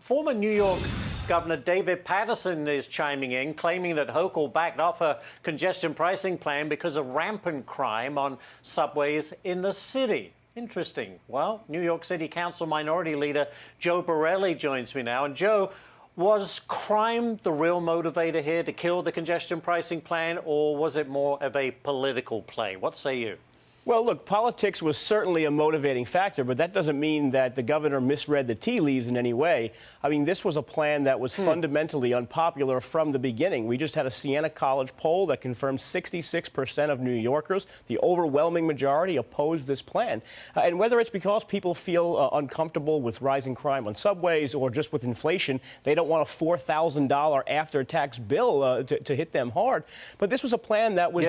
Former New York Governor David Paterson is chiming in, claiming that Hochul backed off a congestion pricing plan because of rampant crime on subways in the city. Interesting. Well, New York City Council Minority Leader Joe Borelli joins me now. And Joe, was crime the real motivator here to kill the congestion pricing plan, or was it more of a political play? What say you? Well, look, politics was certainly a motivating factor, but that doesn't mean that the governor misread the tea leaves in any way. I mean, this was a plan that was fundamentally unpopular from the beginning. We just had a Siena College poll that confirmed 66% of New Yorkers, the overwhelming majority, opposed this plan. And whether it's because people feel uncomfortable with rising crime on subways or just with inflation, they don't want a $4,000 after-tax bill to hit them hard. But this was a plan that was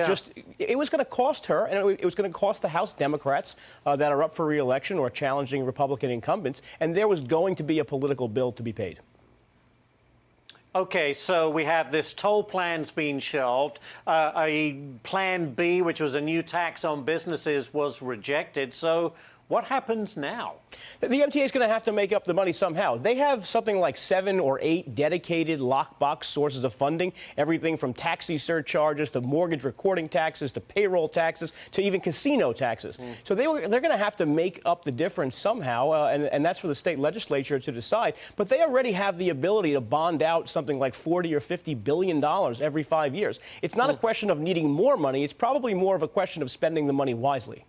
it was going to cost her, and it was going to cost the House Democrats that are up for re-election or challenging Republican incumbents, and there was going to be a political bill to be paid. Okay, so we have this toll plans being shelved. A plan B, which was a new tax on businesses, was rejected. So what happens now? The MTA is going to have to make up the money somehow. They have something like 7 or 8 dedicated lockbox sources of funding, everything from taxi surcharges to mortgage recording taxes to payroll taxes to even casino taxes. So they're going to have to make up the difference somehow, and that's for the state legislature to decide. But they already have the ability to bond out something like $40 or $50 billion every 5 years. It's not a question of needing more money. It's probably more of a question of spending the money wisely.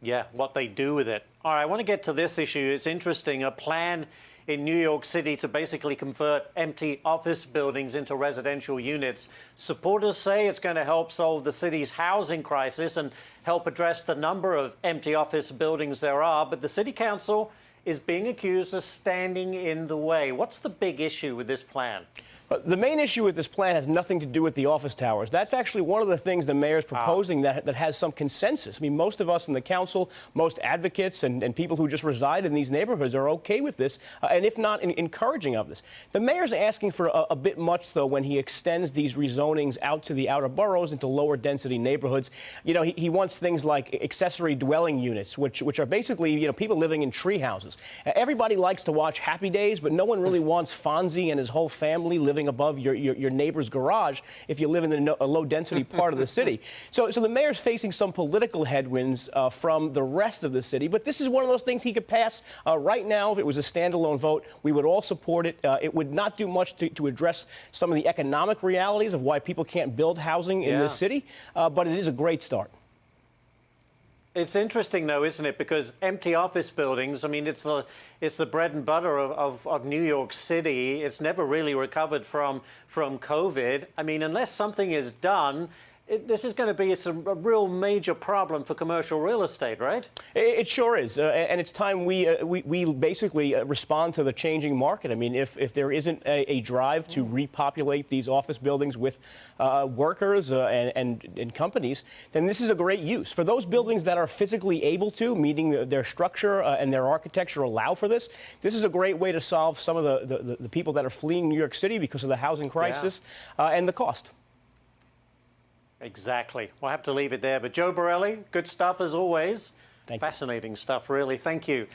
Yeah, what they do with it. All right, I want to get to this issue. It's interesting. A plan in New York City to basically convert empty office buildings into residential units. Supporters say it's going to help solve the city's housing crisis and help address the number of empty office buildings there are. But the city council is being accused of standing in the way. What's the big issue with this plan? The main issue with this plan has nothing to do with the office towers. That's actually one of the things the mayor's proposing that has some consensus. I mean, most of us in the council, most advocates and people who just reside in these neighborhoods are okay with this, and if not, encouraging of this. The mayor's asking for a bit much, though, when he extends these rezonings out to the outer boroughs into lower density neighborhoods. You know, he wants things like accessory dwelling units, which are basically, you know, people living in tree houses. Everybody likes to watch Happy Days, but no one really wants Fonzie and his whole family living above your neighbor's garage if you live in a low-density part of the city. So the mayor's facing some political headwinds from the rest of the city, but this is one of those things he could pass right now. If it was a standalone vote, we would all support it. It would not do much to address some of the economic realities of why people can't build housing in this city, but it is a great start. It's interesting, though, isn't it? Because empty office buildings, I mean, it's the bread and butter of New York City. It's never really recovered from COVID. I mean, unless something is done, this is going to be a real major problem for commercial real estate, right? It sure is, and it's time we basically respond to the changing market. I mean, if there isn't a drive to repopulate these office buildings with workers and companies, then this is a great use. For those buildings that are physically able to, meaning their structure and their architecture allow for this, this is a great way to solve some of the people that are fleeing New York City because of the housing crisis and the cost. Exactly. We'll have to leave it there. But Joe Borelli, good stuff as always. Thank you. Fascinating stuff, really. Thank you.